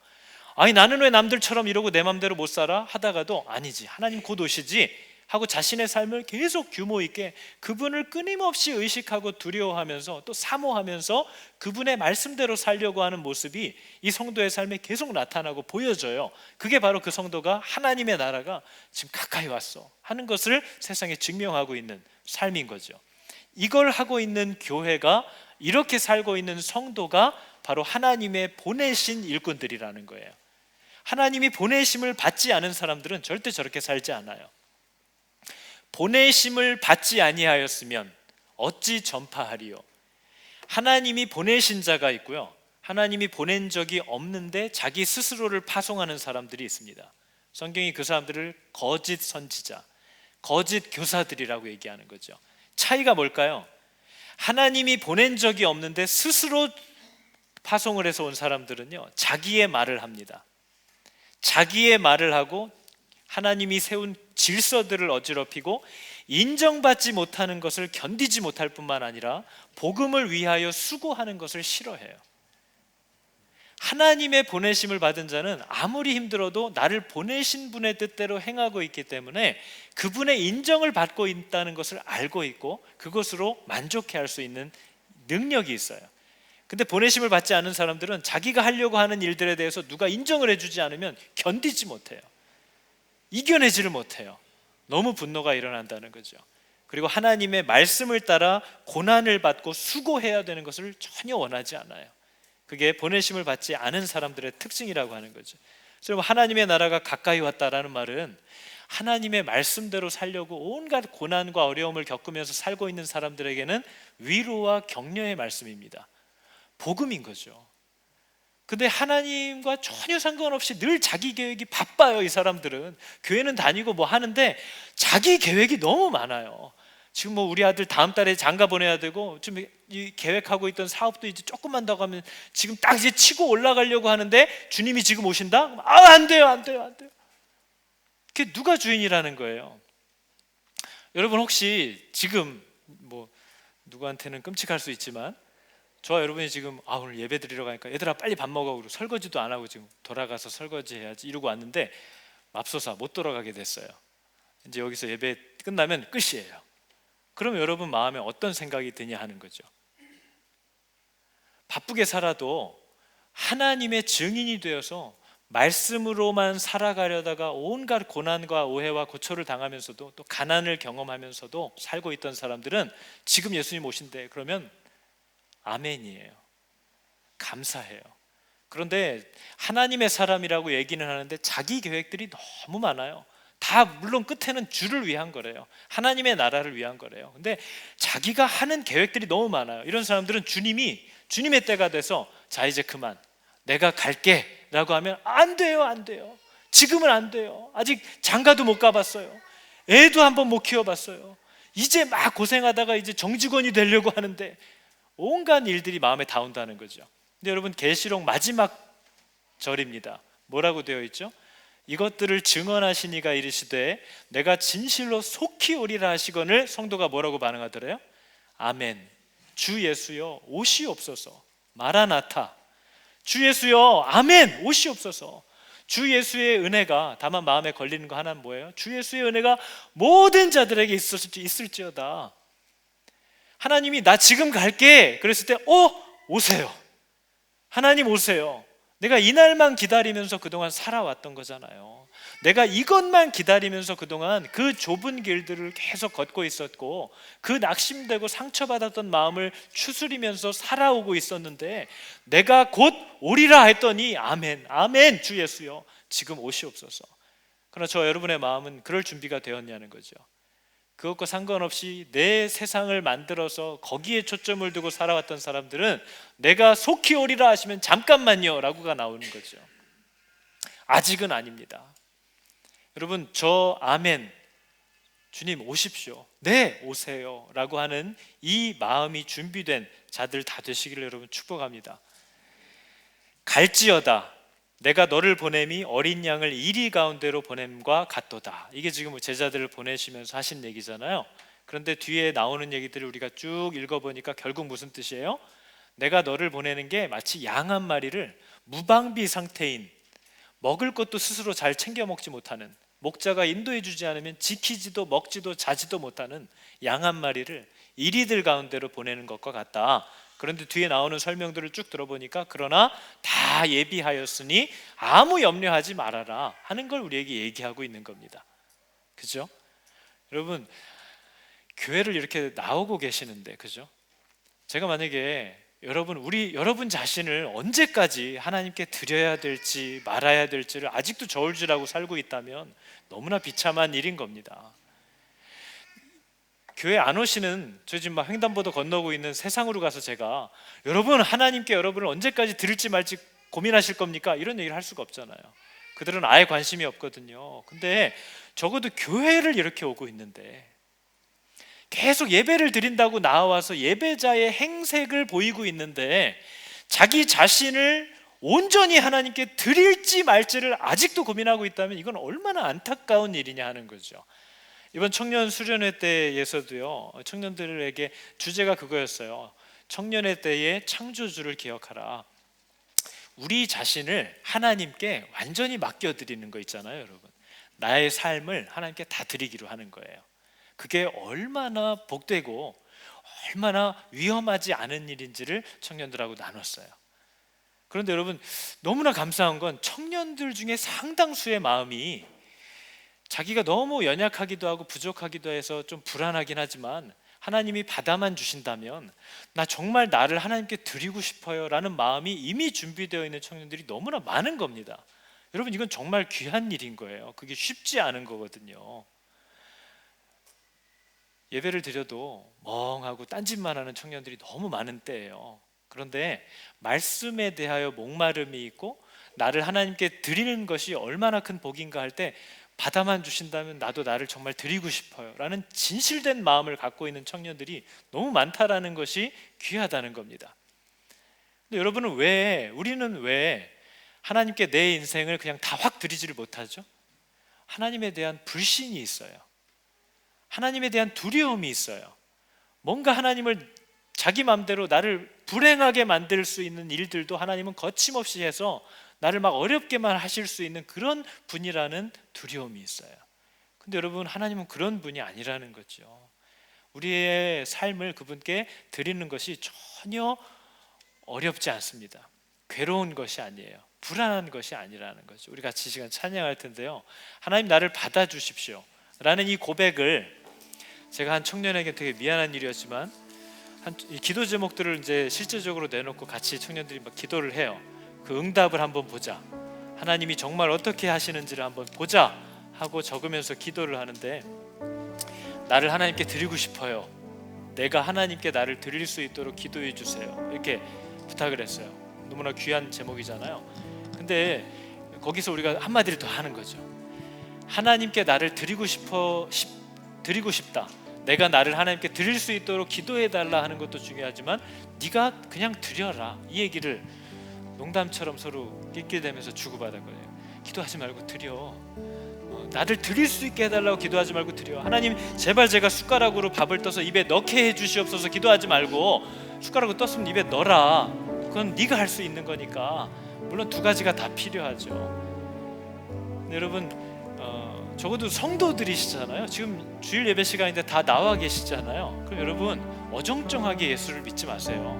아니, 나는 왜 남들처럼 이러고 내 맘대로 못 살아 하다가도 아니지, 하나님 곧 오시지 하고 자신의 삶을 계속 규모 있게 그분을 끊임없이 의식하고 두려워하면서 또 사모하면서 그분의 말씀대로 살려고 하는 모습이 이 성도의 삶에 계속 나타나고 보여져요. 그게 바로 그 성도가 하나님의 나라가 지금 가까이 왔어 하는 것을 세상에 증명하고 있는 삶인 거죠. 이걸 하고 있는 교회가, 이렇게 살고 있는 성도가 바로 하나님의 보내신 일꾼들이라는 거예요. 하나님이 보내심을 받지 않은 사람들은 절대 저렇게 살지 않아요. 보내심을 받지 아니하였으면 어찌 전파하리요. 하나님이 보내신 자가 있고요, 하나님이 보낸 적이 없는데 자기 스스로를 파송하는 사람들이 있습니다. 성경이 그 사람들을 거짓 선지자, 거짓 교사들이라고 얘기하는 거죠. 차이가 뭘까요? 하나님이 보낸 적이 없는데 스스로 파송을 해서 온 사람들은요, 자기의 말을 합니다. 자기의 말을 하고 하나님이 세운 질서들을 어지럽히고 인정받지 못하는 것을 견디지 못할 뿐만 아니라 복음을 위하여 수고하는 것을 싫어해요. 하나님의 보내심을 받은 자는 아무리 힘들어도 나를 보내신 분의 뜻대로 행하고 있기 때문에 그분의 인정을 받고 있다는 것을 알고 있고 그것으로 만족해할 수 있는 능력이 있어요. 근데 보내심을 받지 않은 사람들은 자기가 하려고 하는 일들에 대해서 누가 인정을 해주지 않으면 견디지 못해요. 이겨내지를 못해요. 너무 분노가 일어난다는 거죠. 그리고 하나님의 말씀을 따라 고난을 받고 수고해야 되는 것을 전혀 원하지 않아요. 그게 보내심을 받지 않은 사람들의 특징이라고 하는 거죠. 그래서 하나님의 나라가 가까이 왔다라는 말은 하나님의 말씀대로 살려고 온갖 고난과 어려움을 겪으면서 살고 있는 사람들에게는 위로와 격려의 말씀입니다. 복음인 거죠. 근데 하나님과 전혀 상관없이 늘 자기 계획이 바빠요. 이 사람들은 교회는 다니고 뭐 하는데 자기 계획이 너무 많아요. 지금 뭐 우리 아들 다음 달에 장가 보내야 되고 좀 이 계획하고 있던 사업도 이제 조금만 더 가면 지금 딱 이제 치고 올라가려고 하는데 주님이 지금 오신다? 안 돼요. 그게 누가 주인이라는 거예요? 여러분, 혹시 지금 뭐 누구한테는 끔찍할 수 있지만 저와 여러분이 지금 오늘 예배 드리러 가니까 얘들아 빨리 밥 먹어 그러고 설거지도 안 하고 지금 돌아가서 설거지 해야지 이러고 왔는데 맙소사 못 돌아가게 됐어요. 이제 여기서 예배 끝나면 끝이에요. 그러면 여러분 마음에 어떤 생각이 드냐 하는 거죠. 바쁘게 살아도 하나님의 증인이 되어서 말씀으로만 살아가려다가 온갖 고난과 오해와 고초를 당하면서도 또 가난을 경험하면서도 살고 있던 사람들은 지금 예수님 오신대 그러면 아멘이에요. 감사해요. 그런데 하나님의 사람이라고 얘기는 하는데 자기 계획들이 너무 많아요. 다 물론 끝에는 주를 위한 거래요. 하나님의 나라를 위한 거래요. 근데 자기가 하는 계획들이 너무 많아요. 이런 사람들은 주님의 때가 돼서 자 이제 그만 내가 갈게 라고 하면 안 돼요. 지금은 안 돼요. 아직 장가도 못 가봤어요. 애도 한번 못 키워봤어요. 이제 막 고생하다가 이제 정직원이 되려고 하는데 온갖 일들이 마음에 닿는다는 거죠. 근데 여러분, 계시록 마지막 절입니다. 뭐라고 되어 있죠? 이것들을 증언하시니가 이르시되 내가 진실로 속히 오리라 하시거늘 성도가 뭐라고 반응하더래요? 아멘. 주 예수여 오시옵소서. 마라나타. 주 예수여 아멘 오시옵소서. 주 예수의 은혜가, 다만 마음에 걸리는 거 하나는 뭐예요? 주 예수의 은혜가 모든 자들에게 있을지어다. 하나님이 나 지금 갈게 그랬을 때 오세요. 하나님 오세요. 내가 이날만 기다리면서 그동안 살아왔던 거잖아요. 내가 이것만 기다리면서 그동안 그 좁은 길들을 계속 걷고 있었고 그 낙심되고 상처받았던 마음을 추스리면서 살아오고 있었는데 내가 곧 오리라 했더니 아멘 주 예수여 지금 오시옵소서. 그러나 저 여러분의 마음은 그럴 준비가 되었냐는 거죠. 그것과 상관없이 내 세상을 만들어서 거기에 초점을 두고 살아왔던 사람들은 내가 속히 오리라 하시면 잠깐만요 라고가 나오는 거죠. 아직은 아닙니다. 여러분, 저 아멘, 주님 오십시오, 네 오세요 라고 하는 이 마음이 준비된 자들 다 되시기를 여러분 축복합니다. 갈지어다 내가 너를 보냄이 어린 양을 이리 가운데로 보냄과 같도다. 이게 지금 제자들을 보내시면서 하신 얘기잖아요. 그런데 뒤에 나오는 얘기들을 우리가 쭉 읽어보니까 결국 무슨 뜻이에요? 내가 너를 보내는 게 마치 양 한 마리를 무방비 상태인, 먹을 것도 스스로 잘 챙겨 먹지 못하는, 목자가 인도해 주지 않으면 지키지도 먹지도 자지도 못하는 양 한 마리를 이리들 가운데로 보내는 것과 같다. 그런데 뒤에 나오는 설명들을 쭉 들어보니까 그러나 다 예비하였으니 아무 염려하지 말아라 하는 걸 우리에게 얘기하고 있는 겁니다. 그죠? 여러분, 교회를 이렇게 나오고 계시는데, 그죠? 제가 만약에 여러분 자신을 언제까지 하나님께 드려야 될지 말아야 될지를 아직도 저울질하고 살고 있다면 너무나 비참한 일인 겁니다. 교회 안 오시는, 저 지금 막 횡단보도 건너고 있는 세상으로 가서 제가 여러분, 하나님께 여러분을 언제까지 드릴지 말지 고민하실 겁니까? 이런 얘기를 할 수가 없잖아요. 그들은 아예 관심이 없거든요. 근데 적어도 교회를 이렇게 오고 있는데 계속 예배를 드린다고 나와서 예배자의 행색을 보이고 있는데 자기 자신을 온전히 하나님께 드릴지 말지를 아직도 고민하고 있다면 이건 얼마나 안타까운 일이냐 하는 거죠. 이번 청년 수련회 때에서도요, 청년들에게 주제가 그거였어요. 청년회 때의 창조주를 기억하라. 우리 자신을 하나님께 완전히 맡겨드리는 거 있잖아요, 여러분. 나의 삶을 하나님께 다 드리기로 하는 거예요. 그게 얼마나 복되고 얼마나 위험하지 않은 일인지를 청년들하고 나눴어요. 그런데 여러분, 너무나 감사한 건 청년들 중에 상당수의 마음이 자기가 너무 연약하기도 하고 부족하기도 해서 좀 불안하긴 하지만 하나님이 받아만 주신다면 나 정말 나를 하나님께 드리고 싶어요 라는 마음이 이미 준비되어 있는 청년들이 너무나 많은 겁니다. 여러분, 이건 정말 귀한 일인 거예요. 그게 쉽지 않은 거거든요. 예배를 드려도 멍하고 딴짓만 하는 청년들이 너무 많은 때예요. 그런데 말씀에 대하여 목마름이 있고 나를 하나님께 드리는 것이 얼마나 큰 복인가 할 때 받아만 주신다면 나도 나를 정말 드리고 싶어요 라는 진실된 마음을 갖고 있는 청년들이 너무 많다라는 것이 귀하다는 겁니다. 근데 여러분은 우리는 왜 하나님께 내 인생을 그냥 다 확 드리지를 못하죠? 하나님에 대한 불신이 있어요. 하나님에 대한 두려움이 있어요. 뭔가 하나님을 자기 마음대로 나를 불행하게 만들 수 있는 일들도 하나님은 거침없이 해서 나를 막 어렵게만 하실 수 있는 그런 분이라는 두려움이 있어요. 근데 여러분, 하나님은 그런 분이 아니라는 거죠. 우리의 삶을 그분께 드리는 것이 전혀 어렵지 않습니다. 괴로운 것이 아니에요. 불안한 것이 아니라는 거죠. 우리 같이 이 시간 찬양할 텐데요, 하나님 나를 받아주십시오 라는 이 고백을 제가 한 청년에게 되게 미안한 일이었지만 이 기도 제목들을 이제 실제적으로 내놓고 같이 청년들이 막 기도를 해요. 그 응답을 한번 보자, 하나님이 정말 어떻게 하시는지를 한번 보자 하고 적으면서 기도를 하는데, 나를 하나님께 드리고 싶어요, 내가 하나님께 나를 드릴 수 있도록 기도해 주세요 이렇게 부탁을 했어요. 너무나 귀한 제목이잖아요. 근데 거기서 우리가 한마디를 더 하는 거죠. 하나님께 나를 드리고 싶다, 내가 나를 하나님께 드릴 수 있도록 기도해달라 하는 것도 중요하지만 네가 그냥 드려라, 이 얘기를 농담처럼 서로 낄낄대면서 주고받았거든요. 기도하지 말고 드려, 나를 드릴 수 있게 해달라고 기도하지 말고 드려. 하나님 제발 제가 숟가락으로 밥을 떠서 입에 넣게 해주시옵소서 기도하지 말고 숟가락으로 떴으면 입에 넣어라. 그건 네가 할 수 있는 거니까. 물론 두 가지가 다 필요하죠. 근데 여러분, 적어도 성도들이시잖아요. 지금 주일 예배 시간인데 다 나와 계시잖아요. 그럼 여러분, 어정쩡하게 예수를 믿지 마세요.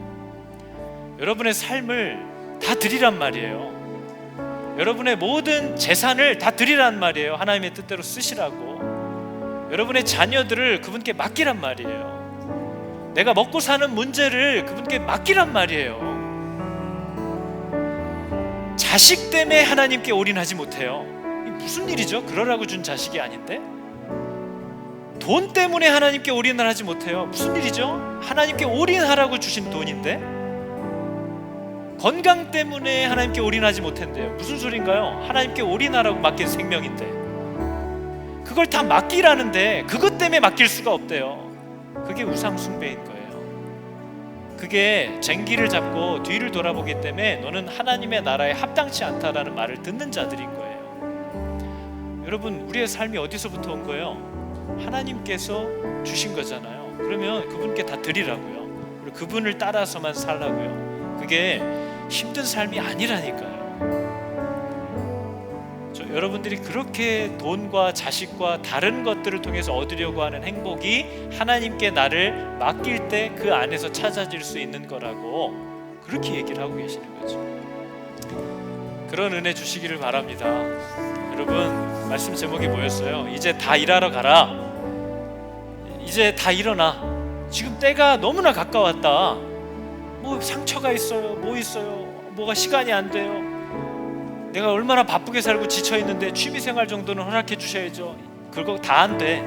여러분의 삶을 다 드리란 말이에요. 여러분의 모든 재산을 다 드리란 말이에요. 하나님의 뜻대로 쓰시라고. 여러분의 자녀들을 그분께 맡기란 말이에요. 내가 먹고 사는 문제를 그분께 맡기란 말이에요. 자식 때문에 하나님께 올인하지 못해요. 이게 무슨 일이죠? 그러라고 준 자식이 아닌데. 돈 때문에 하나님께 올인을 하지 못해요. 무슨 일이죠? 하나님께 올인하라고 주신 돈인데 건강 때문에 하나님께 올인하지 못한대요. 무슨 소린가요? 하나님께 올인하라고 맡긴 생명인데 그걸 다 맡기라는데 그것 때문에 맡길 수가 없대요. 그게 우상 숭배인 거예요. 그게 쟁기를 잡고 뒤를 돌아보기 때문에 너는 하나님의 나라에 합당치 않다라는 말을 듣는 자들인 거예요. 여러분, 우리의 삶이 어디서부터 온 거예요? 하나님께서 주신 거잖아요. 그러면 그분께 다 드리라고요. 그리고 그분을 따라서만 살라고요. 그게 힘든 삶이 아니라니까요. 여러분들이 그렇게 돈과 자식과 다른 것들을 통해서 얻으려고 하는 행복이 하나님께 나를 맡길 때 그 안에서 찾아질 수 있는 거라고 그렇게 얘기를 하고 계시는 거죠. 그런 은혜 주시기를 바랍니다. 여러분, 말씀 제목이 뭐였어요? 이제 다 일하러 가라. 이제 다 일어나. 지금 때가 너무나 가까웠다. 뭐 상처가 있어요, 뭐 있어요, 뭐가 시간이 안 돼요. 내가 얼마나 바쁘게 살고 지쳐있는데 취미생활 정도는 허락해 주셔야죠. 그거 다 안 돼.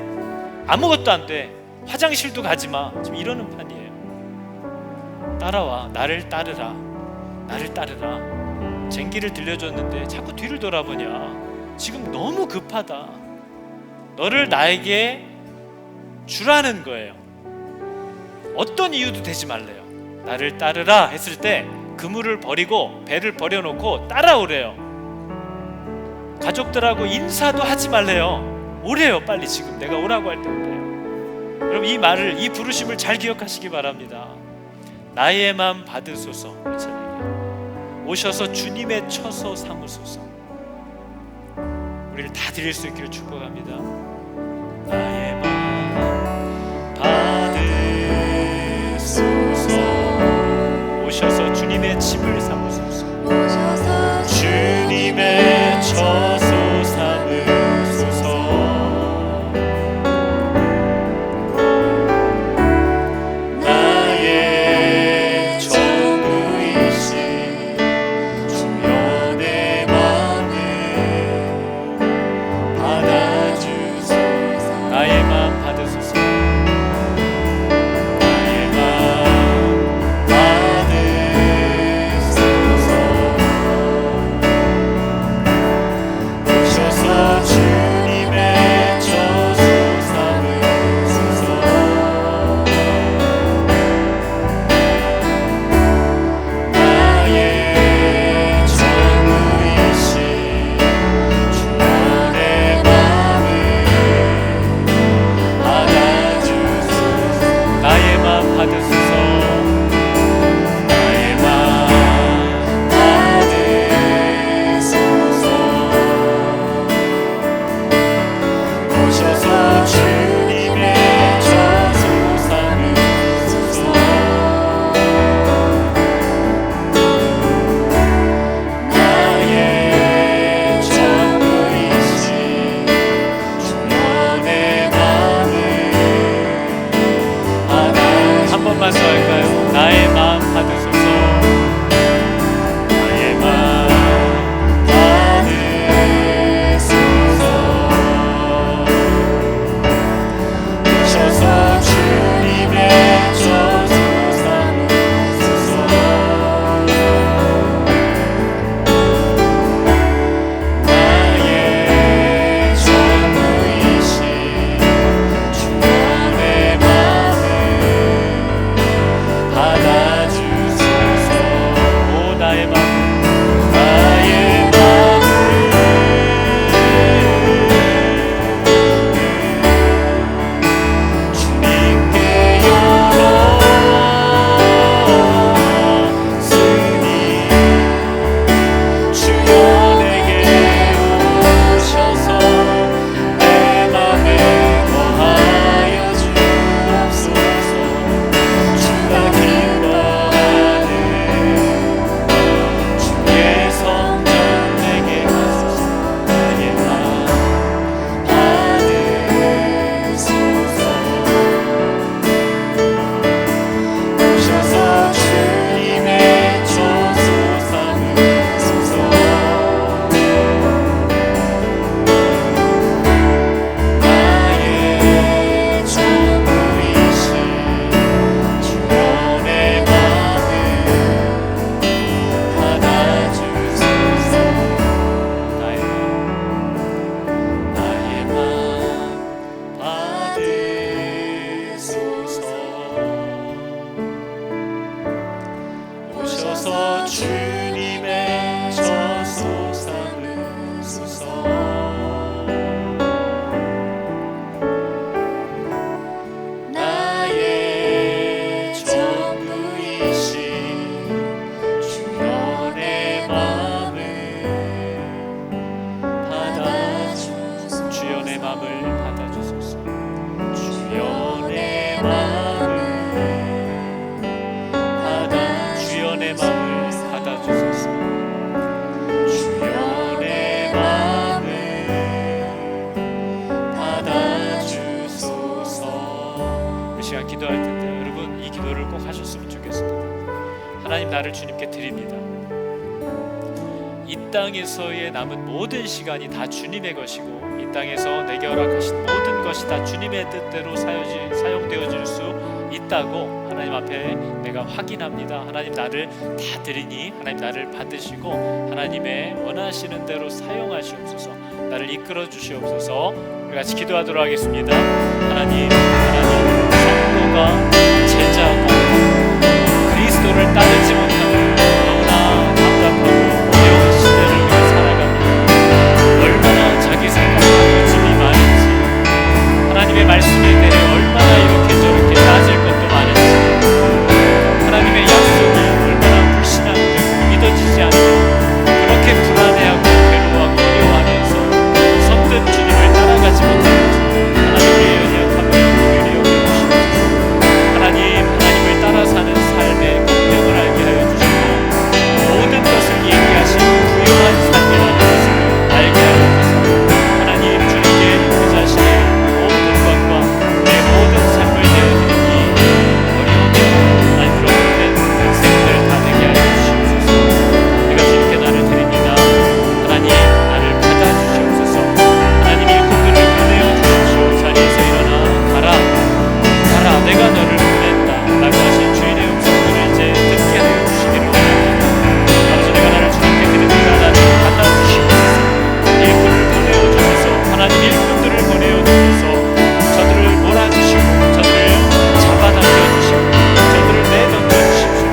아무것도 안 돼. 화장실도 가지마. 지금 이러는 판이에요. 따라와. 나를 따르라. 나를 따르라. 쟁기를 들려줬는데 자꾸 뒤를 돌아보냐. 지금 너무 급하다. 너를 나에게 주라는 거예요. 어떤 이유도 되지 말래요. 나를 따르라 했을 때 그물을 버리고 배를 버려놓고 따라오래요. 가족들하고 인사도 하지 말래요. 오래요. 빨리 지금 내가 오라고 할 때 오래요. 여러분, 이 말을, 이 부르심을 잘 기억하시기 바랍니다. 나의 맘 받으소서. 오셔서 주님의 처소 삼으소서. 우리를 다 드릴 수 있기를 축복합니다. 나의 맘 받으소서. 오셔서 주님의 짐을 삼으소서. 주님의 처소 삼으소서. 나의 전부이신 주여 내 맘을 받아주소서. 나의 맘 받으소서. 나의 맘 받으소서. 주님의 저소 삼으소서. 나의 전부이신 주여 내 맘을 받아주소서. 주여 내 맘을 받아주소서. 주여 내 맘을 주여 내 맘을 받아주소서. 주여 내 맘을 받아주소서. 이 시간 기도할 텐데 여러분 이 기도를 꼭 하셨으면 좋겠습니다. 하나님, 나를 주님께 드립니다. 이 땅에서의 남은 모든 시간이 다 주님의 것이고 이 땅에서 내게 허락하신 모든 것이 다 주님의 뜻대로 사용되어질 수 있다고 하나님 앞에 내가 확인합니다. 하나님, 나를 다 드리니 하나님 나를 받으시고 하나님의 원하시는 대로 사용하시옵소서. 나를 이끌어 주시옵소서. 우리 같이 기도하도록 하겠습니다. 하나님, 성도가 제자가 그리스도를 따르지 못하는 너무나 답답하고 어려운 시대를 우리가 살아갑니다. 얼마나 자기 생각하고 짐이 많은지, 하나님의 말씀에 대해 얼마나 이렇게 저렇게 낮을 것도 많은지, 하나님의 약속이 얼마나 불신하고 믿어지지 않고 그렇게 불안해하고 괴로워하고 어려워하면서 선뜻 주님을 따라가지 못하는지 하나님의 연약함을 긍휼히 여겨주시옵소서. 하나님을 따라 사는 삶의 본명을 알게 하여 주시고 모든 것을 얘기하신 부유한 삶이라는 것을 알게 하여 주시고 하나님, 주님께 그 자신의 모든 것과 내 모든 삶을 내어드리니 어려우며 안쓰럽게 된 인생들 다 되게 하여 주시옵소서. 내가 주님께 나를 드립니다. 하나님, 나를 받아주시옵소서. 하나님, 일꾼들을 보내어 주십시오. 자리에서 일어나 가라 내가 너를 보낸다 라고 하신 주인의 음성들을 이제 듣게 하여 주시기를 원합니다. 아버지, 내가 나를 주님께 드립니다. 나를 받아주시옵소서. 일꾼을 보내어 주셔서 하나님, 일꾼들을 보내어 주셔서 저들을 몰아주시고 저들을 잡아당겨 주시고 저들을 내던져 주십시오.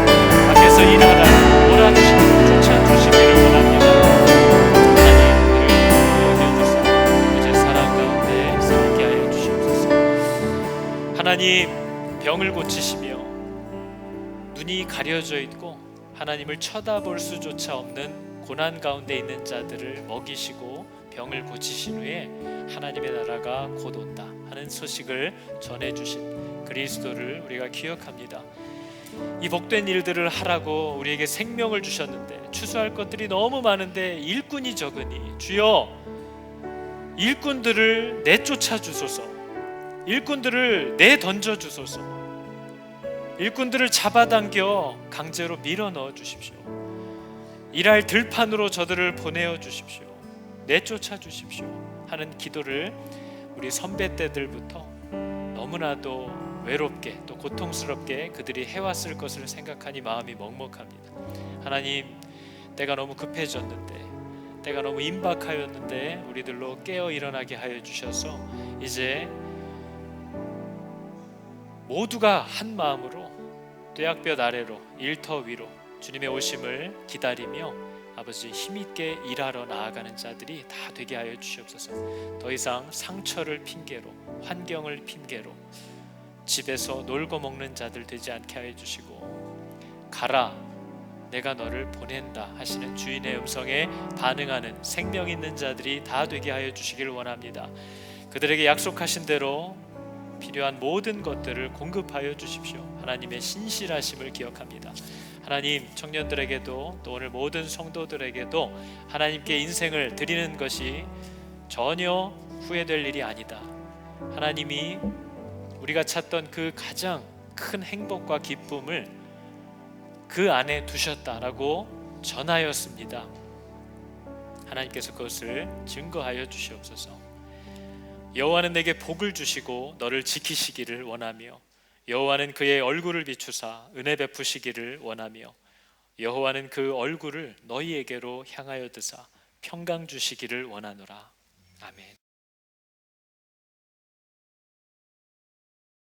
밖에서 일하라 몰아주시고 쫓아주시기를 원합니다. 하나님, 우리를 여겨주사 이제 사랑 가운데 살게 하여 주시옵소서. 하나님, 병을 고치시며 눈이 가려져 있고 하나님을 쳐다볼 수조차 없는 고난 가운데 있는 자들을 먹이시고 병을 고치신 후에 하나님의 나라가 곧 온다 하는 소식을 전해주신 그리스도를 우리가 기억합니다. 이 복된 일들을 하라고 우리에게 생명을 주셨는데 추수할 것들이 너무 많은데 일꾼이 적으니 주여 일꾼들을 내쫓아 주소서. 일꾼들을 내던져 주소서. 일꾼들을 잡아당겨 강제로 밀어 넣어 주십시오. 일할 들판으로 저들을 보내어 주십시오. 내쫓아 주십시오 하는 기도를 우리 선배 때들부터 너무나도 외롭게 또 고통스럽게 그들이 해왔을 것을 생각하니 마음이 먹먹합니다. 하나님, 때가 너무 급해졌는데, 때가 너무 임박하였는데 우리들로 깨어 일어나게 하여 주셔서 이제 모두가 한 마음으로 뙤약볕 아래로 일터 위로 주님의 오심을 기다리며 아버지 힘있게 일하러 나아가는 자들이 다 되게 하여 주시옵소서. 더 이상 상처를 핑계로 환경을 핑계로 집에서 놀고 먹는 자들 되지 않게 하여 주시고 가라 내가 너를 보낸다 하시는 주인의 음성에 반응하는 생명 있는 자들이 다 되게 하여 주시길 원합니다. 그들에게 약속하신 대로 필요한 모든 것들을 공급하여 주십시오. 하나님의 신실하심을 기억합니다. 하나님, 청년들에게도 또 오늘 모든 성도들에게도 하나님께 인생을 드리는 것이 전혀 후회될 일이 아니다. 하나님이 우리가 찾던 그 가장 큰 행복과 기쁨을 그 안에 두셨다라고 전하였습니다. 하나님께서 그것을 증거하여 주시옵소서. 여호와는 내게 복을 주시고 너를 지키시기를 원하며 여호와는 그의 얼굴을 비추사 은혜 베푸시기를 원하며 여호와는 그 얼굴을 너희에게로 향하여 드사 평강 주시기를 원하노라. 아멘.